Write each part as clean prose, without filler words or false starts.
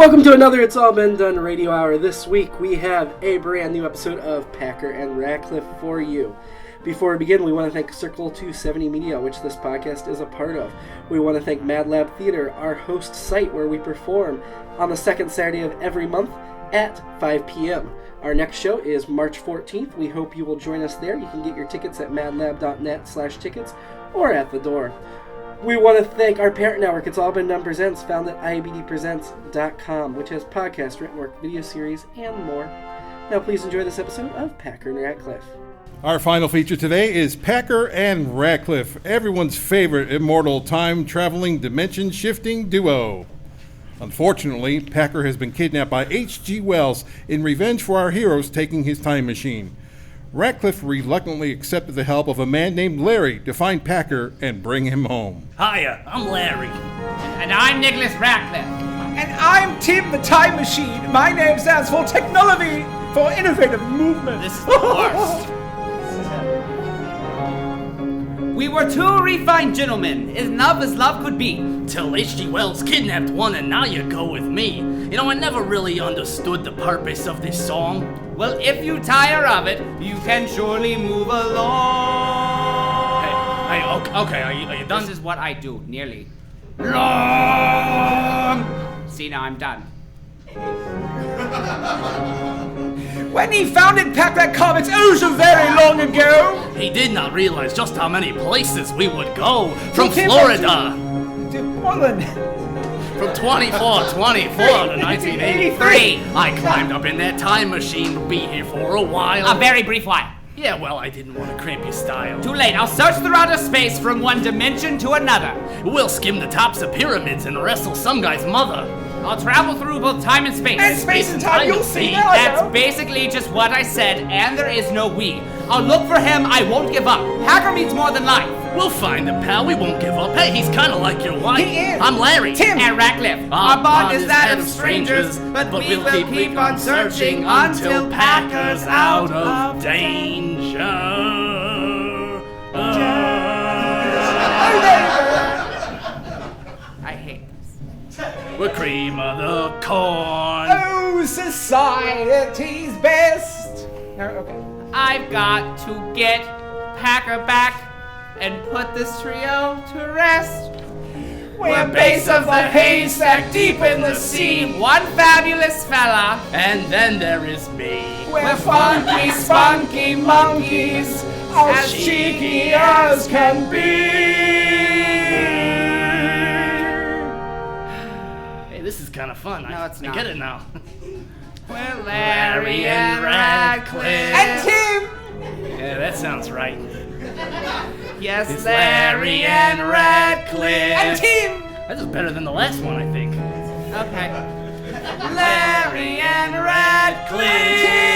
Welcome to another It's All Been Done Radio Hour. This week we have a brand new episode of Pymer and Ratcliff for you. Before we begin, we want to thank Circle 270 Media, which this podcast is a part of. We want to thank MadLab Theater, our host site where we perform on the second Saturday of every month at 5 p.m. Our next show is March 14th. We hope you will join us there. You can get your tickets at madlab.net/tickets or at the door. We want to thank our parent network, It's All Been Done Presents, found at IABDpresents.com, which has podcasts, written work, video series, and more. Now please enjoy this episode of Pymer and Ratcliff. Our final feature today is Pymer and Ratcliff, everyone's favorite immortal time-traveling, dimension-shifting duo. Unfortunately, Pymer has been kidnapped by H.G. Wells in revenge for our heroes taking his time machine. Ratcliff reluctantly accepted the help of a man named Larry to find Pymer and bring him home. Hiya, I'm Larry. And I'm Nicholas Ratcliff. And I'm Tim the Time Machine. My name stands for Technology for Innovative Movement. This is the worst. We were two refined gentlemen, as love as love could be. Till H.G. Wells kidnapped one and now you go with me. You know, I never really understood the purpose of this song. Well, if you tire of it, you can surely move along. Hey, okay, are you done? This is what I do, nearly. Long! See, now I'm done. When he founded Pymer Comics so very long ago, he did not realize just how many places we would go. From Florida to Portland. From 2424 to 1983. I climbed up in that time machine to be here for a while. A very brief while. Yeah, well, I didn't want to cramp your style. Too late. I'll search throughout space from one dimension to another. We'll skim the tops of pyramids and wrestle some guy's mother. I'll travel through both time and space. And space and time, you'll see. That's basically just what I said, and there is no we. I'll look for him, I won't give up. Pymer means more than life. We'll find him, pal, we won't give up. Hey, he's kind of like your wife. He is. I'm Larry. Tim. And Ratcliff. Our bond is that of strangers, but we will keep on searching until Pymer's out of danger. I hate this. We're cream of the corn. Oh, society's best. No, okay. I've got to get Pymer back and put this trio to rest. We're base of the haystack deep in the sea. One fabulous fella. And then there is me. We're funky, spunky monkeys, as cheeky as can be. This is kind of fun. No, it's not. I get it now. We're Larry and Ratcliff. And Tim! Yeah, that sounds right. Yes, It's Larry and Ratcliff. And Tim! That's just better than the last one, I think. Okay. Larry and Ratcliff. Tim!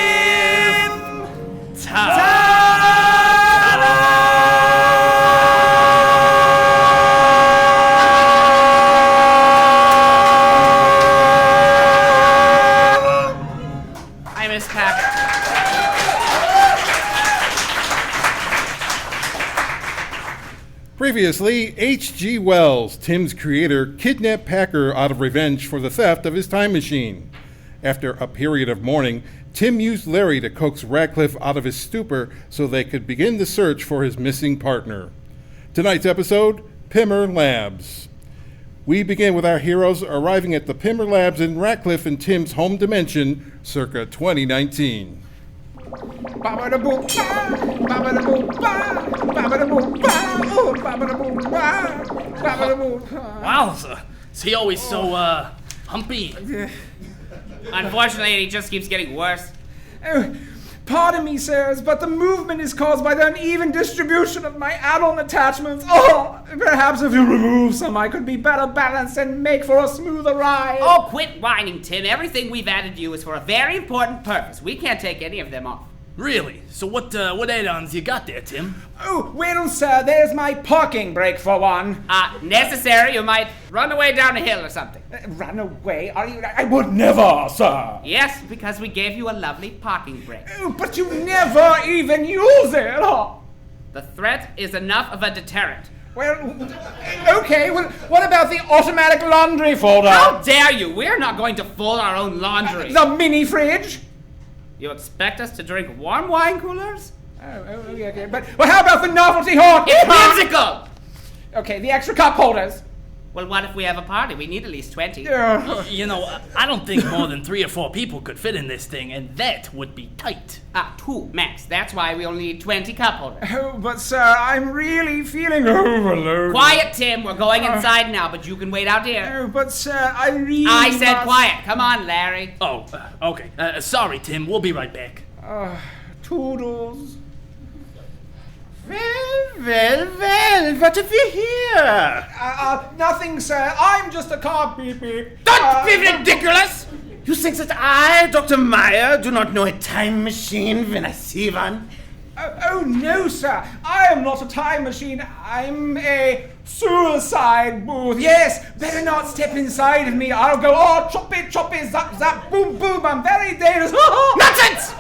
Previously, H.G. Wells, Tim's creator, kidnapped Pymer out of revenge for the theft of his time machine. After a period of mourning, Tim used Larry to coax Ratcliff out of his stupor so they could begin the search for his missing partner. Tonight's episode, Pymer Labs. We begin with our heroes arriving at the Pymer Labs in Ratcliff and Tim's home dimension, circa 2019. Wow, is he always so, humpy? Unfortunately, he just keeps getting worse. Oh, pardon me, sirs, but the movement is caused by the uneven distribution of my add-on attachments. Oh, perhaps if you remove some, I could be better balanced and make for a smoother ride. Oh, quit whining, Tim. Everything we've added you is for a very important purpose. We can't take any of them off. Really? So what add-ons you got there, Tim? Oh, well, sir, there's my parking brake for one. Necessary. You might run away down a hill or something. Run away? Are you? I would never, sir. Yes, because we gave you a lovely parking brake. Oh, but you never even use it. Oh. The threat is enough of a deterrent. Well, okay, well, what about the automatic laundry folder? How dare you? We're not going to fold our own laundry. The mini fridge? You expect us to drink warm wine coolers? Okay. But well, how about the novelty hot? Whimsical! Okay, the extra cup holders. Well, what if we have a party? We need at least 20. You know, I don't think more than 3 or 4 people could fit in this thing, and that would be tight. 2 max. That's why we only need 20 cup holders. Oh, but sir, I'm really feeling overloaded. Quiet, Tim. We're going inside now, but you can wait out here. Oh, but sir, I really I said must... quiet. Come on, Larry. Oh, okay. Sorry, Tim. We'll be right back. Toodles. Well, what have you here? Nothing, sir. I'm just a car beep beep. Don't be ridiculous! You think that I, Dr. Meyer, do not know a time machine when I see one? Oh, no, sir. I am not a time machine. I'm a suicide booth. Yes, better not step inside of me. I'll go, oh, choppy, choppy, zap, zap, boom, boom. I'm very dangerous. Nonsense!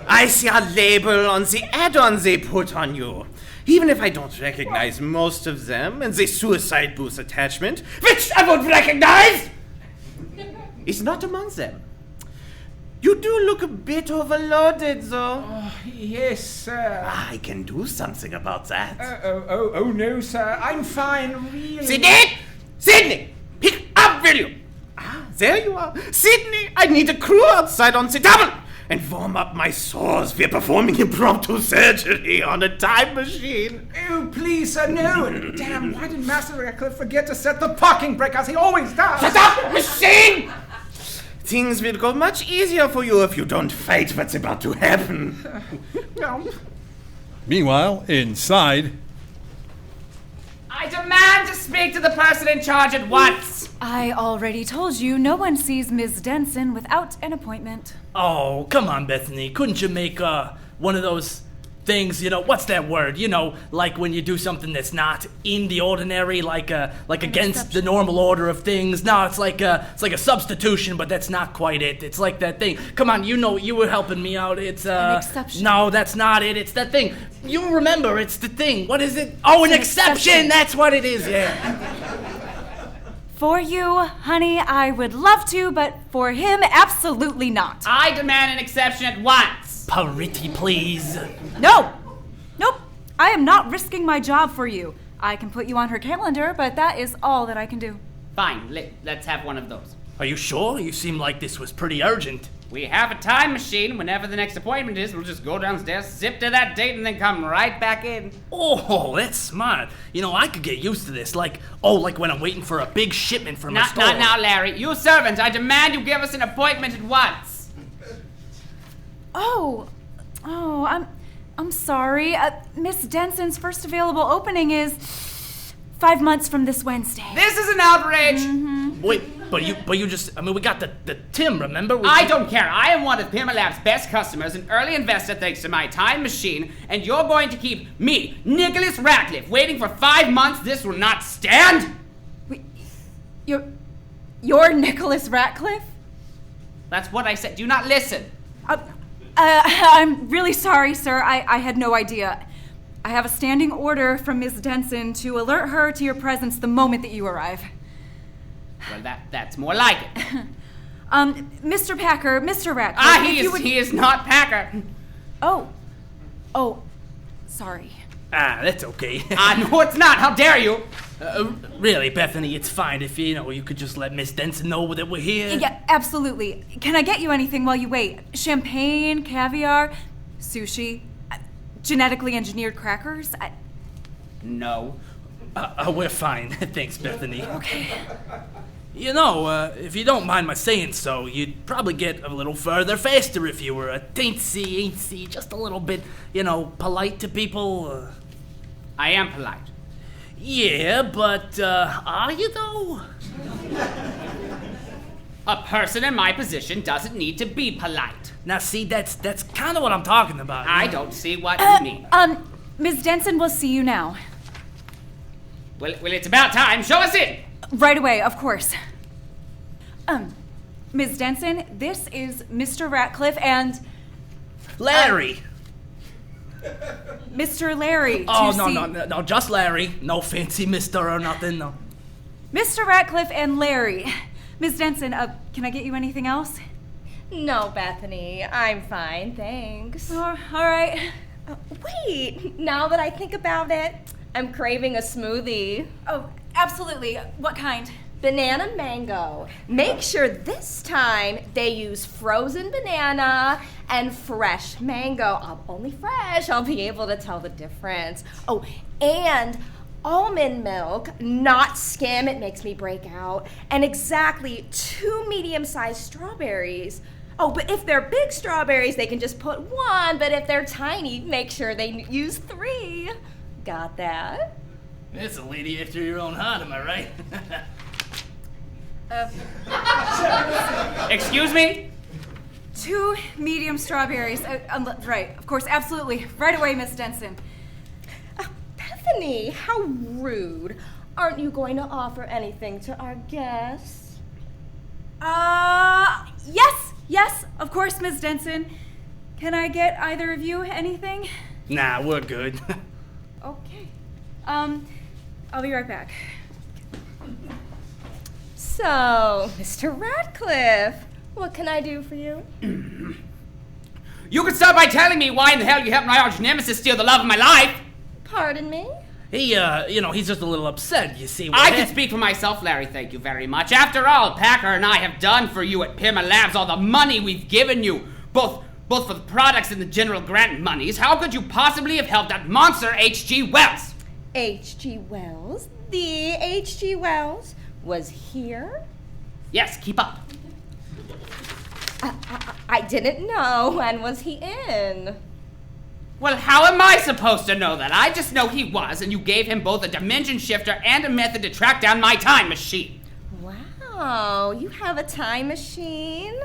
I see a label on the add-on they put on you. Even if I don't recognize most of them, and the suicide booth attachment, which I would recognize, is not among them. You do look a bit overloaded, though. Yes, sir. I can do something about that. Oh, no, sir. I'm fine, really. Sydney! Pick up, will you? There you are. Sydney, I need a crew outside on the double. And warm up my sores. We're performing impromptu surgery on a time machine. Oh, please, sir, no. Damn, why did Master Ratcliff forget to set the parking brake as he always does? Shut up, machine! Things will go much easier for you if you don't fight what's about to happen. Meanwhile, inside... I demand to speak to the person in charge at once. I already told you no one sees Ms. Denson without an appointment. Oh, come on, Bethany. Couldn't you make one of those things, what's that word? Like when you do something that's not in the ordinary, like against the normal order of things. No, it's like a substitution, but that's not quite it. It's like that thing. Come on, you were helping me out. It's an exception. No, that's not it. It's that thing. You remember, it's the thing. What is it? Oh, an exception. That's what it is, yeah. For you, honey, I would love to, but for him, absolutely not. I demand an exception at once. Pretty please. No! Nope. I am not risking my job for you. I can put you on her calendar, but that is all that I can do. Fine, let's have one of those. Are you sure? You seem like this was pretty urgent. We have a time machine. Whenever the next appointment is, we'll just go downstairs, zip to that date, and then come right back in. Oh, that's smart. I could get used to this. Like when I'm waiting for a big shipment from a store. Not now, Larry. You servant, I demand you give us an appointment at once. Oh, I'm sorry. Miss Denson's first available opening is 5 months from this Wednesday. This is an outrage. Mm-hmm. Wait, but you just, we got the Tim, remember? I don't care. I am one of Pymer Labs' best customers, an early investor thanks to my time machine, and you're going to keep me, Nicholas Ratcliff, waiting for 5 months? This will not stand. You're Nicholas Ratcliff? That's what I said. Do you not listen? I'm really sorry, sir. I had no idea. I have a standing order from Ms. Denson to alert her to your presence the moment that you arrive. Well, that's more like it. Mr. Packer, Mr. Ratcliff. He is not Packer. Oh, sorry. That's okay. No, it's not. How dare you? Really, Bethany, it's fine if, you could just let Miss Denson know that we're here. Yeah, absolutely. Can I get you anything while you wait? Champagne, caviar, sushi, genetically engineered crackers? No. We're fine. Thanks, Bethany. Okay. If you don't mind my saying so, you'd probably get a little further faster if you were a ain't-see, just a little bit, polite to people. I am polite. Yeah, but, are you though? A person in my position doesn't need to be polite. Now see, that's kind of what I'm talking about. I don't see what you mean. Ms. Denson will see you now. Well, it's about time. Show us in. Right away, of course. Ms. Denson, this is Mr. Ratcliff and... Larry! Mr. Larry. Oh, to see- no, just Larry. No fancy mister or nothing, no. Mr. Ratcliff and Larry. Ms. Denson, can I get you anything else? No, Bethany, I'm fine, thanks. All right. Wait, now that I think about it, I'm craving a smoothie. Oh, absolutely. What kind? Banana mango. Make sure this time they use frozen banana and fresh mango. Only fresh. I'll be able to tell the difference. Oh, and almond milk, not skim. It makes me break out. And exactly 2 medium-sized strawberries. Oh, but if they're big strawberries, they can just put 1. But if they're tiny, make sure they use 3. Got that? It's a lady after your own heart, am I right? Excuse me? 2 medium strawberries. Right, of course, absolutely. Right away, Miss Denson. Bethany, how rude. Aren't you going to offer anything to our guests? Yes, of course, Miss Denson. Can I get either of you anything? Nah, we're good. Okay. I'll be right back. So, Mr. Ratcliff, what can I do for you? You could start by telling me why in the hell you helped my arch nemesis steal the love of my life. Pardon me? He, he's just a little upset, you see. I can speak for myself, Larry, thank you very much. After all, Packer and I have done for you at Pymer Labs all the money we've given you, both for the products and the general grant monies. How could you possibly have helped that monster H.G. Wells? H.G. Wells? The H.G. Wells was here? Yes, keep up. I didn't know. When was he in? Well, how am I supposed to know that? I just know he was, and you gave him both a dimension shifter and a method to track down my time machine. Wow, you have a time machine?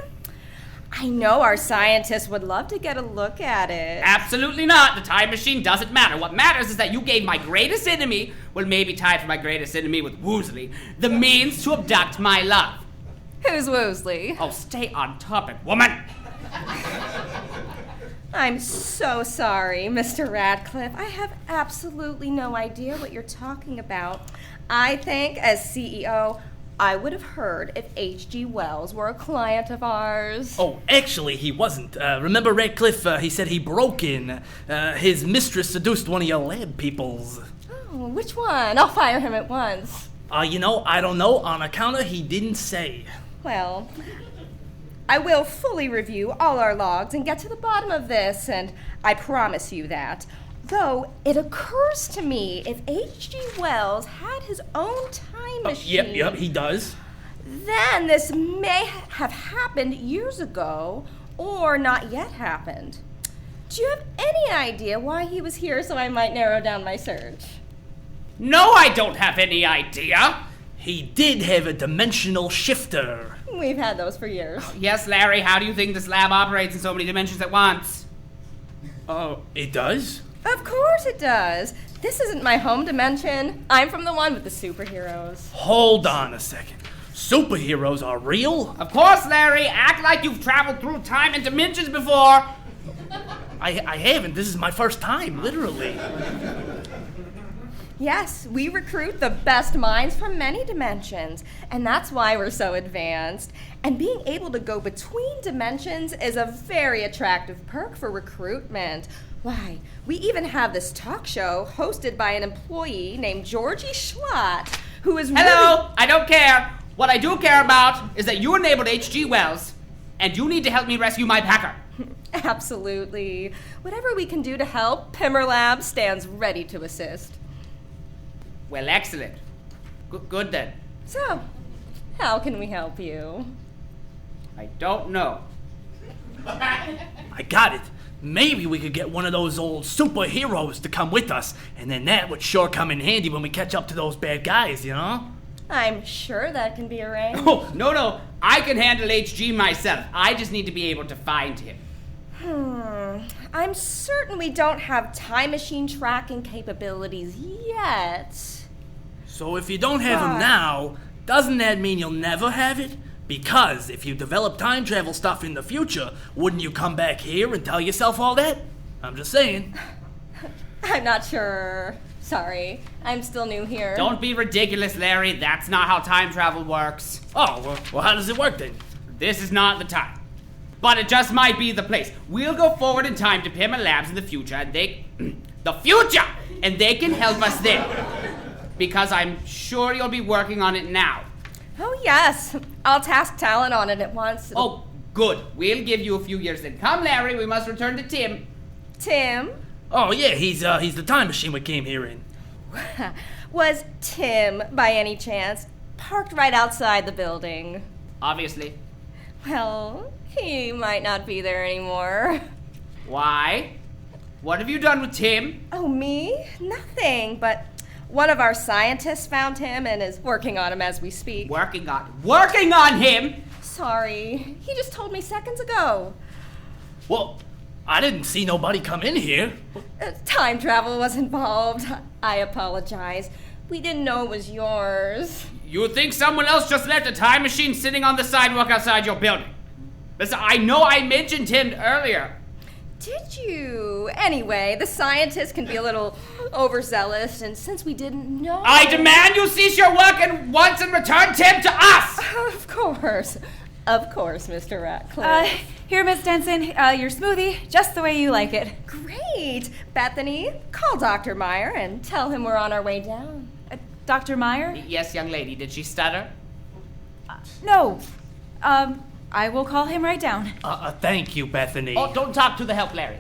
I know our scientists would love to get a look at it. Absolutely not. The time machine doesn't matter. What matters is that you gave my greatest enemy, well, maybe tied for my greatest enemy with Woosley, the means to abduct my love. Who's Woosley? Oh, stay on topic, woman. I'm so sorry, Mr. Ratcliff. I have absolutely no idea what you're talking about. I think, as CEO, I would have heard if H.G. Wells were a client of ours. Oh, actually, he wasn't. Remember Ratcliff? He said he broke in. His mistress seduced one of your lab peoples. Oh, which one? I'll fire him at once. I don't know. On account of he didn't say. Well, I will fully review all our logs and get to the bottom of this, and I promise you that. Though it occurs to me if H.G. Wells had his own time machine... Yep, he does. Then this may have happened years ago, or not yet happened. Do you have any idea why he was here so I might narrow down my search? No, I don't have any idea. He did have a dimensional shifter. We've had those for years. Yes, Larry, how do you think this lab operates in so many dimensions at once? Oh, it does? Of course it does. This isn't my home dimension. I'm from the one with the superheroes. Hold on a second. Superheroes are real? Of course, Larry. Act like you've traveled through time and dimensions before. I haven't. This is my first time, literally. Yes, we recruit the best minds from many dimensions, and that's why we're so advanced. And being able to go between dimensions is a very attractive perk for recruitment. Why, we even have this talk show hosted by an employee named Georgie Schlatt, who is Hello, I don't care. What I do care about is that you enabled H.G. Wells, and you need to help me rescue my Packer. Absolutely. Whatever we can do to help, Pymer Labs stands ready to assist. Well, excellent. Good then. So, how can we help you? I don't know. I got it. Maybe we could get one of those old superheroes to come with us, and then that would sure come in handy when we catch up to those bad guys, you know? I'm sure that can be arranged. Oh, no. I can handle HG myself. I just need to be able to find him. I'm certain we don't have time machine tracking capabilities yet. So if you don't have them now, doesn't that mean you'll never have it? Because if you develop time travel stuff in the future, wouldn't you come back here and tell yourself all that? I'm just saying. I'm not sure. Sorry, I'm still new here. Don't be ridiculous, Larry. That's not how time travel works. Oh, well, how does it work then? This is not the time. But it just might be the place. We'll go forward in time to Pymer Labs in the future, and they... the future! And they can help us there. Because I'm sure you'll be working on it now. Oh, yes. I'll task Talon on it at once. Oh, good. We'll give you a few years then. Come, Larry, we must return to Tim. Tim? Oh, yeah, he's the time machine we came here in. Was Tim, by any chance, parked right outside the building? Obviously. Well, he might not be there anymore. Why? What have you done with Tim? Oh, me? Nothing, but one of our scientists found him and is working on him as we speak. Working on him? Sorry, he just told me seconds ago. Well, I didn't see nobody come in here. Time travel was involved. I apologize. We didn't know it was yours. You think someone else just left a time machine sitting on the sidewalk outside your building? Listen, I know I mentioned him earlier. Did you? Anyway, the scientist can be a little overzealous, and since we didn't know... I demand you cease your work and once and return Tim to us! Of course, Mr. Ratcliff. Here, Miss Denson, your smoothie, just the way you like it. Great! Bethany, call Dr. Meyer and tell him we're on our way down. Dr. Meyer? Yes, young lady. Did she stutter? No. I will call him right down. Thank you, Bethany. Oh, don't talk to the help, Larry.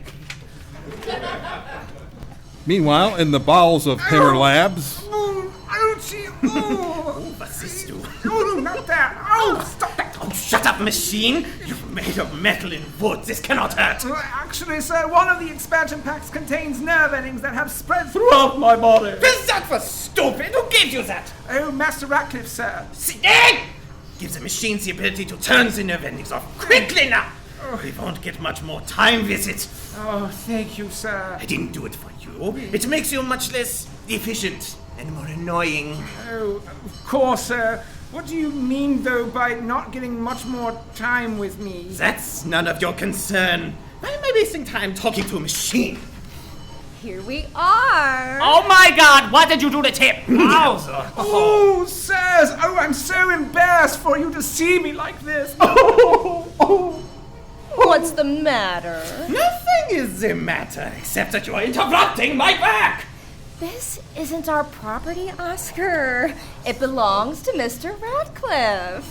Meanwhile, in the bowels of Pymer Labs... Ouchie! Oh, What's this do? oh, not that! Oh, stop that! Oh, shut up, machine! You're made of metal and wood. This cannot hurt. Actually, sir, one of the expansion packs contains nerve endings that have spread throughout my body. Is that for stupid? Who gave you that? Oh, Master Ratcliff, sir. Snake! Gives the machines the ability to turn the nerve endings off quickly now. We won't get much more time visit. Oh, thank you, sir. I didn't do it for you. It makes you much less efficient and more annoying. Oh, of course, sir. What do you mean, though, by not getting much more time with me? That's none of your concern. Why am I wasting time talking to a machine? Here we are. Oh my God! What did you do to Tim? Wowza. Oh, sirs! Oh, I'm so embarrassed for you to see me like this. Oh. What's the matter? Nothing is the matter except that you're interrupting my work. This isn't our property, Oscar. It belongs to Mr. Ratcliff.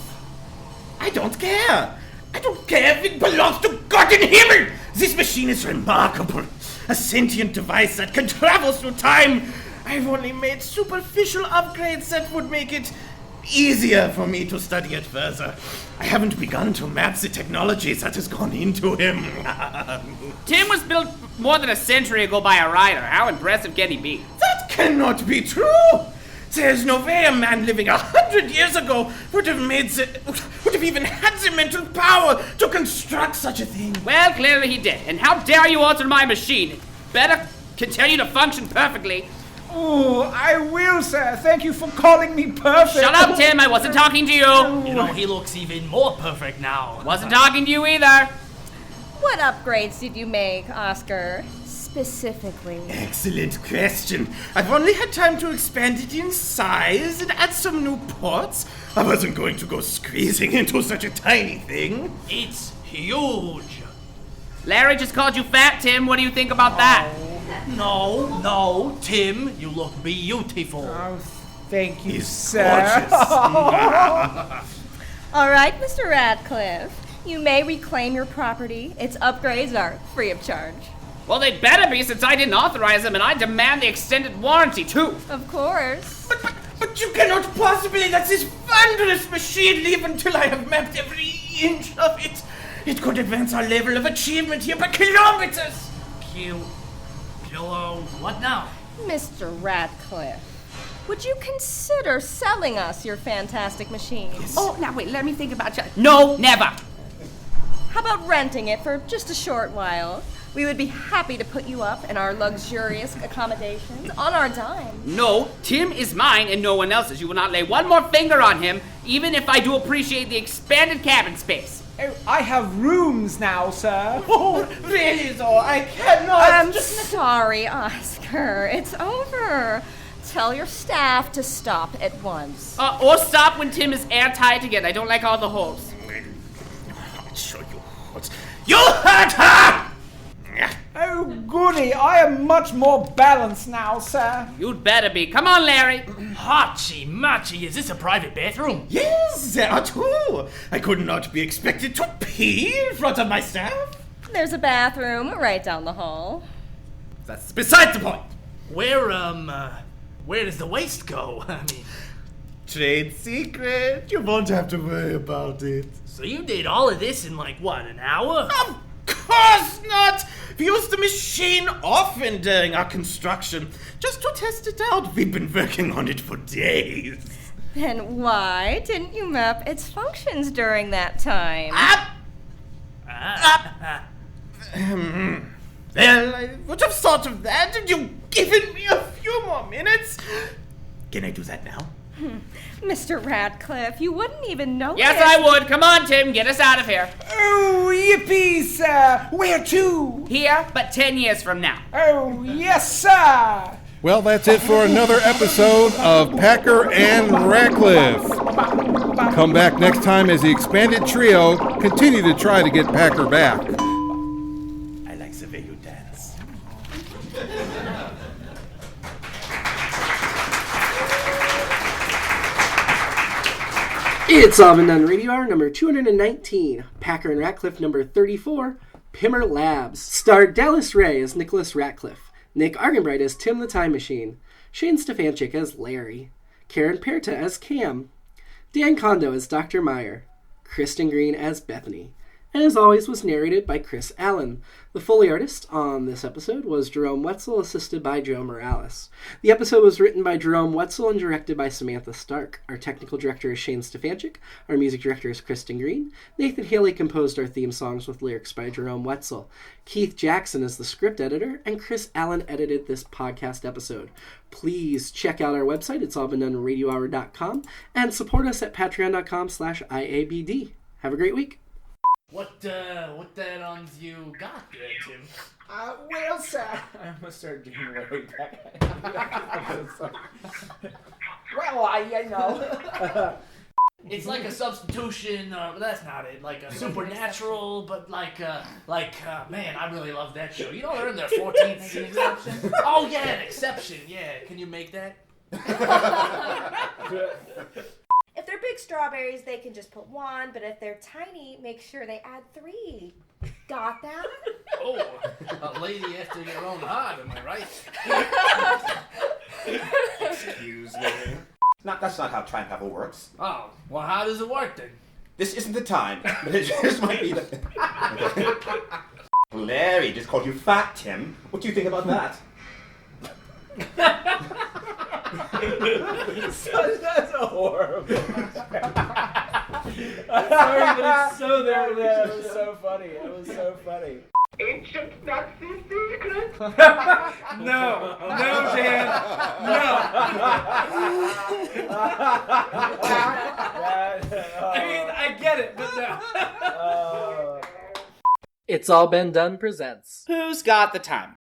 I don't care. I don't care if it belongs to God in heaven. This machine is remarkable. A sentient device that can travel through time. I've only made superficial upgrades that would make it easier for me to study it further. I haven't begun to map the technologies that has gone into him. Tim was built more than a century ago by a rider. How impressive can he be? That cannot be true. There's no way a man living 100 years ago would have even had the mental power to construct such a thing. Well, clearly he did. And how dare you alter my machine? It better continue to function perfectly. Oh, I will, sir. Thank you for calling me perfect. Shut up, Tim. I wasn't talking to you. You know, he looks even more perfect now. Wasn't talking to you either. What upgrades did you make, Oscar? Specifically. Excellent question. I've only had time to expand it in size and add some new ports. I wasn't going to go squeezing into such a tiny thing. It's huge. Larry just called you fat, Tim. What do you think about that? No, Tim, you look beautiful. Oh, thank you, He's sir. gorgeous. All right, Mr. Ratcliff. You may reclaim your property. Its upgrades are free of charge. Well, they'd better be since I didn't authorize them, and I demand the extended warranty, too. Of course. But you cannot possibly let this wondrous machine leave until I have mapped every inch of it. It could advance our level of achievement here by kilometers. What now? Mr. Ratcliff, would you consider selling us your fantastic machine? Oh, now wait, let me think about you. No, never. How about renting it for just a short while? We would be happy to put you up in our luxurious accommodations on our dime. No, Tim is mine and no one else's. You will not lay one more finger on him, even if I do appreciate the expanded cabin space. Oh, I have rooms now, sir. Oh, really, though? I cannot. I'm sorry, Oscar. It's over. Tell your staff to stop at once. Or stop when Tim is airtight again. I don't like all the holes. I'll show you what. You hurt her! Oh, goody. I am much more balanced now, sir. You'd better be. Come on, Larry. Hachi machi, is this a private bathroom? Yes, there are two. I could not be expected to pee in front of my staff. There's a bathroom right down the hall. That's beside the point. Where does the waste go? I mean, Trade secret. You won't have to worry about it. so you did all of this in like, what, an hour? Of course not! We used the machine often during our construction, just to test it out. We've been working on it for days. Then why didn't you map its functions during that time? Well, I would have thought of that if you'd given me a few more minutes. Can I do that now? Mr. Ratcliff, you wouldn't even notice. Yes, I would. Come on, Tim. Get us out of here. Oh, yippee, sir. Where to? Here, but 10 years from now. Oh, yes, sir. Well, that's it for another episode of Packer and Ratcliff. Come back next time as the expanded trio continue to try to get Packer back. I like the way you dance. It's All Been Done Radio Hour number 219, Packer and Ratcliff number 34, Pymer Labs. Starred Dallas Ray as Nicholas Ratcliff, Nick Arganbright as Tim the Time Machine, Shane Stefanchik as Larry, Karen Perta as Cam, Dan Condo as Dr. Meyer, Kristin Green as Bethany, and as always was narrated by Chris Allen. The Foley artist on this episode was Jerome Wetzel, assisted by Joe Morales. The episode was written by Jerome Wetzel and directed by Samantha Stark. Our technical director is Shane Stefanchik. Our music director is Kristin Green. Nathan Haley composed our theme songs with lyrics by Jerome Wetzel. Keith Jackson is the script editor, and Chris Allen edited this podcast episode. Please check out our website, it's allbeendonradiohour.com, and support us at patreon.com/IABD. Have a great week. What add-ons you got there, Tim? Well, sir. I almost started doing Larry back. Well, you know. It's like a substitution, but that's not it. Like a supernatural, but man, I really love that show. You know they're in their 14th season. Oh yeah, an exception. Yeah, can you make that? If they're big strawberries, they can just put one, but if they're tiny, make sure they add 3. Got that? Oh, a lady after your own heart, am I right? Excuse me. That's not how time travel works. Oh, well, how does it work then? This isn't the time, but it just might be the... Larry just called you fat, Tim. What do you think about that? That's a horrible. I'm sorry, but it's so there. It was so funny. It was so funny. Ancient Nazi secret? No, Dan. No. I mean, I get it, but no. It's All Been Done presents. Who's got the time?